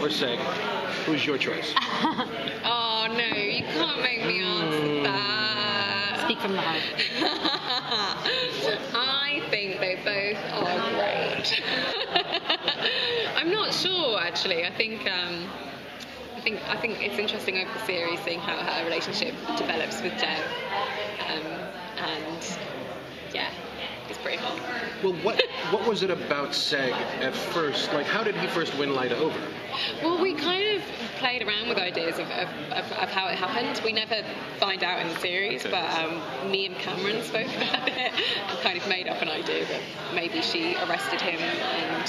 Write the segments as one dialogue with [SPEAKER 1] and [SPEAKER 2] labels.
[SPEAKER 1] or Seg, who's your choice?
[SPEAKER 2] Oh no, you can't make me answer that.
[SPEAKER 3] Speak from the heart.
[SPEAKER 2] I think they both are great. I'm not sure actually. I think it's interesting over the series seeing how her relationship develops with Jeff, and yeah, it's pretty hot.
[SPEAKER 1] Well, what was it about Seg at first? Like, how did he first win Lyta over?
[SPEAKER 2] Well, we kind of played around with ideas of how it happened. We never find out in the series, but me and Cameron spoke about it and kind of made up an idea that maybe she arrested him and,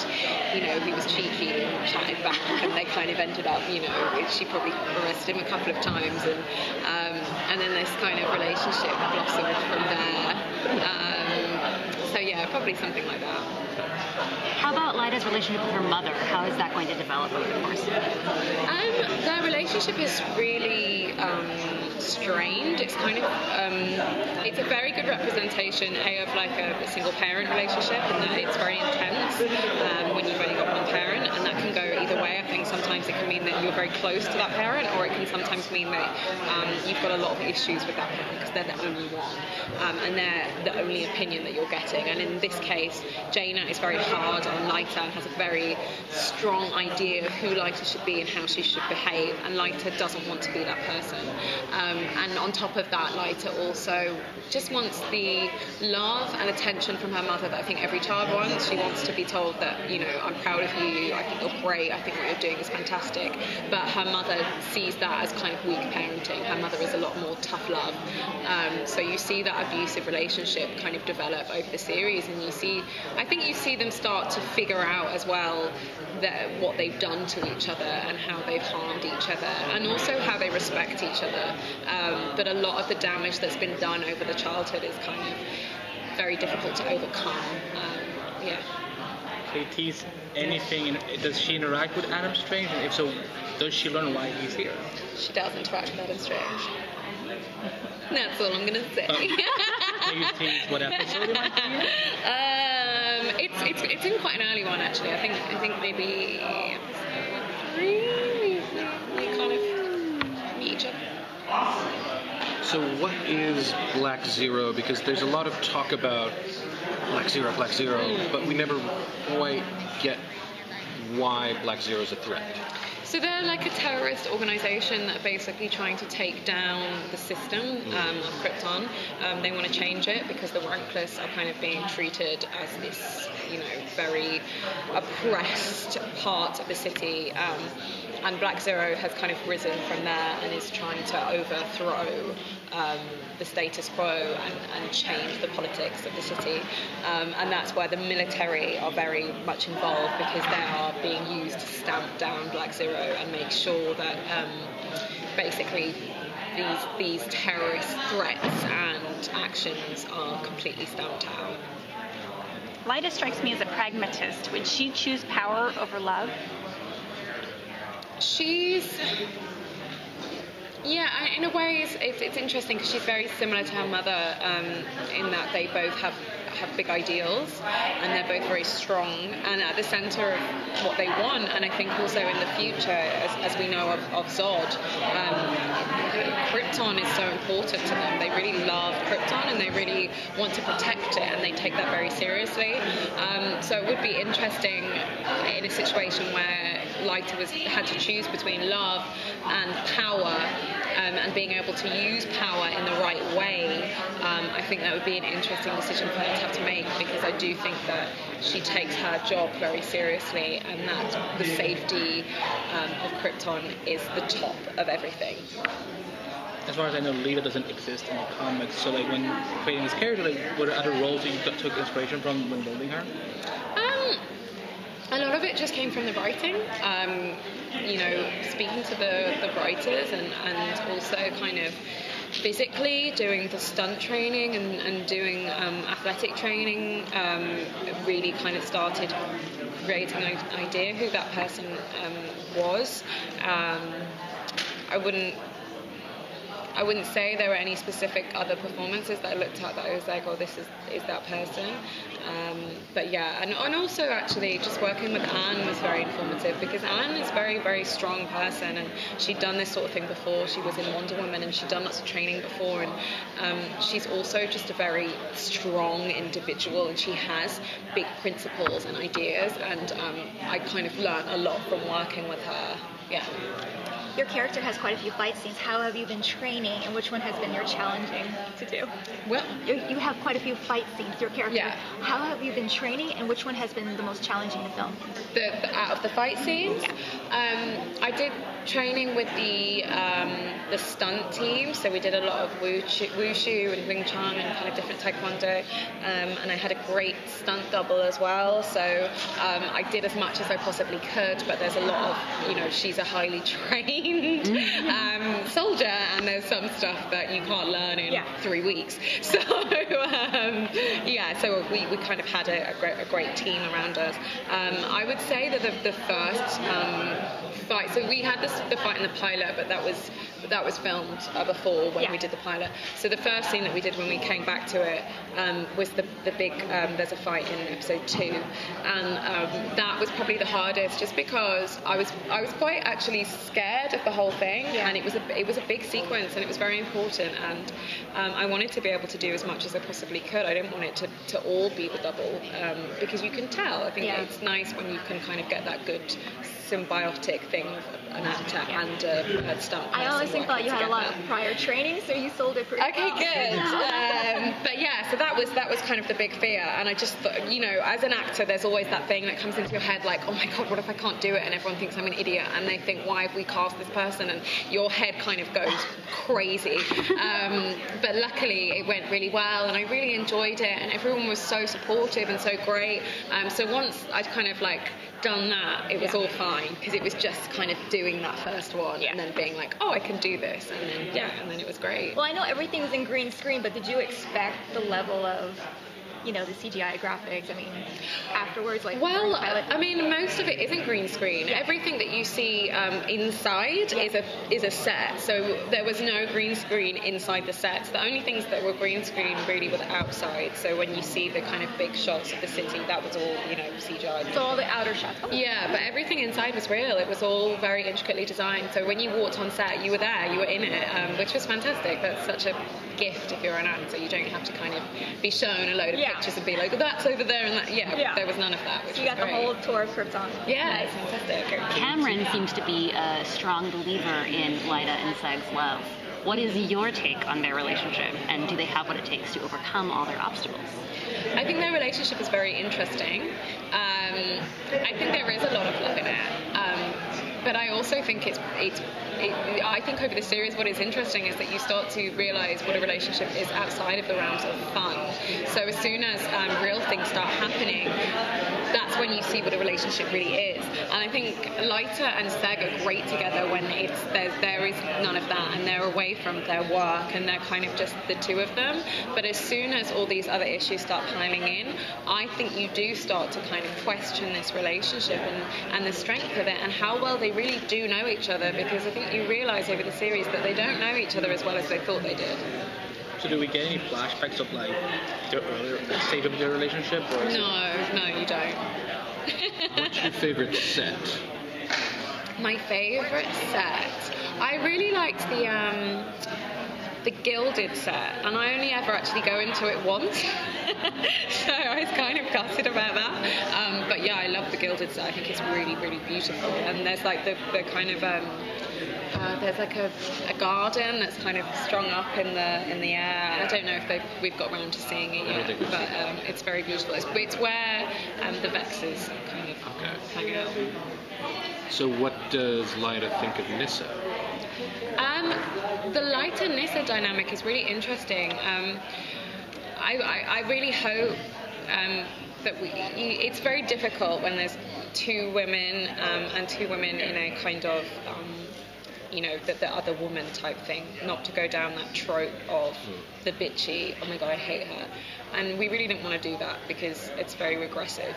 [SPEAKER 2] he was cheeky and chatted back, and they kind of ended up, she probably arrested him a couple of times, and then this kind of relationship blossomed from there. So yeah, probably something like that.
[SPEAKER 3] How about Lyta's relationship with her mother? How is that going to develop over the course of it?
[SPEAKER 2] Their relationship is really strained. It's kind of it's a very good representation of like a single parent relationship, and that it's very intense when you've only got one parent, and that can go either way. I think sometimes it can mean that you're very close to that parent, or it can sometimes mean that you've got a lot of issues with that parent because they're the only one, and they're the only opinion that you're getting. And in this case, Jaina is very hard on Lyta and has a very strong idea of who Lyta should be and how she should behave, and Lyta doesn't want to be that person. And on top of that, Lyta also just wants the love and attention from her mother that I think every child wants. She wants to be told that, I'm proud of you, I think you're great, I think what you're doing is fantastic. But her mother sees that as kind of weak parenting. Her mother is a lot more tough love. So you see that abusive relationship kind of develop over the series, and I think you see them start to figure out as well that what they've done to each other and how they've harmed each other, and also how they respect each other. But a lot of the damage that's been done over the childhood is kind of very difficult to overcome. Yeah.
[SPEAKER 4] Can you tease anything? Does she interact with Adam Strange? And if so, does she learn why he's here?
[SPEAKER 2] She does interact with Adam Strange. That's all I'm going to say.
[SPEAKER 4] Can you tease what episode it might be in?
[SPEAKER 2] It's in quite an early one, actually. I think maybe episode 3 we kind of meet each other.
[SPEAKER 1] So what is Black Zero? Because there's a lot of talk about Black Zero, but we never quite get why Black Zero is a threat.
[SPEAKER 2] So they're like a terrorist organisation that are basically trying to take down the system of Krypton. They want to change it because the Rankless are kind of being treated as this, very oppressed part of the city. And Black Zero has kind of risen from there and is trying to overthrow the status quo and change the politics of the city. And that's where the military are very much involved, because they are being used to stamp down Black Zero and make sure that basically these terrorist threats and actions are completely stamped out.
[SPEAKER 5] Lyta strikes me as a pragmatist. Would she choose power over love?
[SPEAKER 2] In a way it's interesting, because she's very similar to her mother in that they both have big ideals, and they're both very strong and at the centre of what they want. And I think also in the future, as we know of Zod, Krypton is so important to them. They really love Krypton and they really want to protect it, and they take that very seriously. So it would be interesting in a situation where Lyta had to choose between love and power, and being able to use power in the right way. I think that would be an interesting decision for her to have to make, because I do think that she takes her job very seriously, and that the safety of Krypton is the top of everything.
[SPEAKER 4] As far as I know, Lyta doesn't exist in the comics, so like when creating this character, like, were there other roles that you took inspiration from when molding her?
[SPEAKER 2] A lot of it just came from the writing, speaking to the writers, and also kind of physically doing the stunt training and doing athletic training. Really kind of started creating an idea who that person was. I I wouldn't say there were any specific other performances that I looked at that I was like, oh, this is that person. But yeah, and also actually just working with Anne was very informative, because Anne is a very, very strong person, and she'd done this sort of thing before. She was in Wonder Woman, and she'd done lots of training before, and she's also just a very strong individual, and she has big principles and ideas, and I kind of learned a lot from working with her. Yeah.
[SPEAKER 6] Your character has quite a few fight scenes. How have you been training, and which one has been your challenging to do?
[SPEAKER 2] Well,
[SPEAKER 6] you have quite a few fight scenes, your character.
[SPEAKER 2] Yeah.
[SPEAKER 6] How have you been training, and which one has been the most challenging to film?
[SPEAKER 2] Out of the fight scenes,
[SPEAKER 6] Yeah.
[SPEAKER 2] I did training with the stunt team, so we did a lot of wushu and Wing Chun and kind of different taekwondo, and I had a great stunt double as well, so I did as much as I possibly could, but there's a lot of, she's a highly trained soldier, and there's some stuff that you can't learn in 3 weeks, so so we kind of had a great team around us. I would say that the first fight, so we had the fight in the pilot, but that was filmed before when we did the pilot. So the first scene that we did when we came back to it was the big there's a fight in episode 2, and that was probably the hardest, just because I was quite actually scared of the whole thing, and it was a big sequence, and it was very important, and I wanted to be able to do as much as I possibly could. I didn't want it to all be the double, because you can tell. I think it's nice when you can kind of get that good symbiotic thing of an actor and a stunt person.
[SPEAKER 6] I always thought you had a lot of prior training, so you sold it pretty well.
[SPEAKER 2] Okay, good. But yeah, so that was kind of the big fear, and I just thought, as an actor, there's always that thing that comes into your head, like, oh my god, what if I can't do it? And everyone thinks I'm an idiot, and they think, why have we cast this person? And your head kind of goes crazy. But luckily, it went really well, and I really enjoyed it, and everyone was so supportive and so great. So once I'd kind of done that, it was all fine, because it was just kind of doing that first one and then being like, oh, I can do this, and then it was great.
[SPEAKER 6] Well, I know everything's in green screen, but did you expect the level of the CGI graphics? I mean, afterwards,
[SPEAKER 2] Well, I mean, most of it isn't green screen. Everything that you see inside is a set. So there was no green screen inside the sets. The only things that were green screen really were the outside. So when you see the kind of big shots of the city, that was all, CGI.
[SPEAKER 6] So all the outer shots. Oh.
[SPEAKER 2] Yeah, but everything inside was real. It was all very intricately designed. So when you walked on set, you were there, you were in it, which was fantastic. That's such a gift if you're an actor. You don't have to kind of be shown a load of pictures and be like, oh, that's over there, and that. There was none of that. Which
[SPEAKER 6] so you got
[SPEAKER 2] great.
[SPEAKER 6] The whole tour of Krypton.
[SPEAKER 2] Yeah, it's fantastic.
[SPEAKER 3] Cameron seems to be a strong believer in Lyta and Seg's love. What is your take on their relationship, and do they have what it takes to overcome all their obstacles?
[SPEAKER 2] I think their relationship is very interesting. I think there is a lot of love in it. But I also think I think over the series what is interesting is that you start to realise what a relationship is outside of the realms of fun. So as soon as real things start happening, that's when you see what a relationship really is. And I think Lyta and Seg are great together when there is none of that, and they're away from their work, and they're kind of just the two of them. But as soon as all these other issues start piling in, I think you do start to kind of question this relationship and the strength of it, and how well they really do know each other, because I think you realise over the series that they don't know each other as well as they thought they did.
[SPEAKER 4] So do we get any flashbacks of the earlier stage of their relationship? Or
[SPEAKER 2] No, you don't.
[SPEAKER 1] What's your favorite set?
[SPEAKER 2] My favourite set? I really liked the gilded set, and I only ever actually go into it once, so I was kind of gutted about that. But yeah, I love the gilded set. I think it's really, really beautiful, and there's the kind of there's a garden that's kind of strung up in the air. I don't know if we've got around to seeing it yet, but it's very beautiful. It's where the Vexes kind of hang out.
[SPEAKER 1] So what does Lyta think of Nyssa?
[SPEAKER 2] The Lyta-Nyssa dynamic is really interesting. I really hope that it's very difficult when there's two women and two women in a kind of the other woman type thing, not to go down that trope of the bitchy, oh my god, I hate her. And we really didn't want to do that because it's very regressive.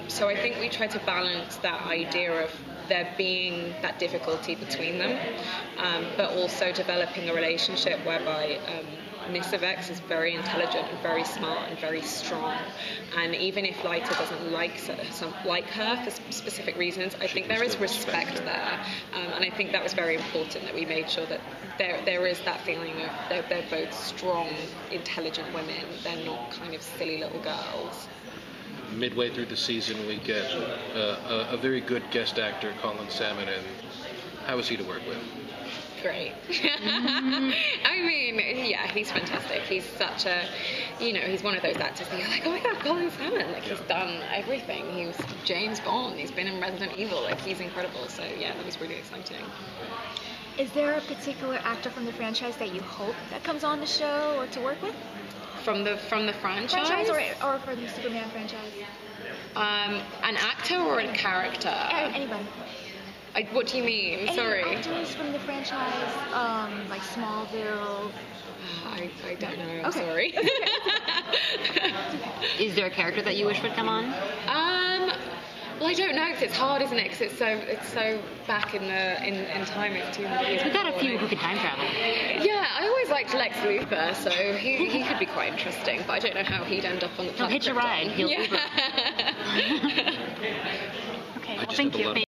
[SPEAKER 2] So I think we tried to balance that idea of there being that difficulty between them, but also developing a relationship whereby Nyssa Vex is very intelligent and very smart and very strong, and even if Lyta doesn't like her for specific reasons, I think there is respect there, and I think that was very important that we made sure that there is that feeling of they're both strong, intelligent women. They're not kind of silly little girls.
[SPEAKER 1] Midway through the season, we get a very good guest actor, Colin Salmon, and how was he to work with?
[SPEAKER 2] Great. I mean, yeah, he's fantastic. He's such a, he's one of those actors that you're like, oh my god, Colin Salmon. Like, he's done everything. He was James Bond. He's been in Resident Evil. Like, he's incredible. So, yeah, that was really exciting.
[SPEAKER 6] Is there a particular actor from the franchise that you hope that comes on the show or to work with?
[SPEAKER 2] From the franchise?
[SPEAKER 6] Franchise or from the Superman franchise?
[SPEAKER 2] An actor or a character?
[SPEAKER 6] Anybody.
[SPEAKER 2] What do you mean? Sorry.
[SPEAKER 6] Any actors from the franchise, like Smallville?
[SPEAKER 2] I don't know. I'm
[SPEAKER 6] Okay.
[SPEAKER 2] sorry.
[SPEAKER 3] Is there a character that you wish would come on?
[SPEAKER 2] Well, I don't know, because it's hard, isn't it? Because it's so back in time. It's 200 years.
[SPEAKER 3] We've got a
[SPEAKER 2] before,
[SPEAKER 3] few
[SPEAKER 2] like-
[SPEAKER 3] who could time travel.
[SPEAKER 2] Yeah, I always liked Lex Luthor, so he could be quite interesting, but I don't know how he'd end up on the
[SPEAKER 3] He'll
[SPEAKER 2] planet
[SPEAKER 3] hitch a
[SPEAKER 2] Krypton.
[SPEAKER 3] ride. He'll
[SPEAKER 2] Yeah.
[SPEAKER 3] Uber.
[SPEAKER 5] Okay,
[SPEAKER 1] I
[SPEAKER 5] well,
[SPEAKER 1] just
[SPEAKER 5] thank
[SPEAKER 1] have a
[SPEAKER 5] you.
[SPEAKER 1] lot of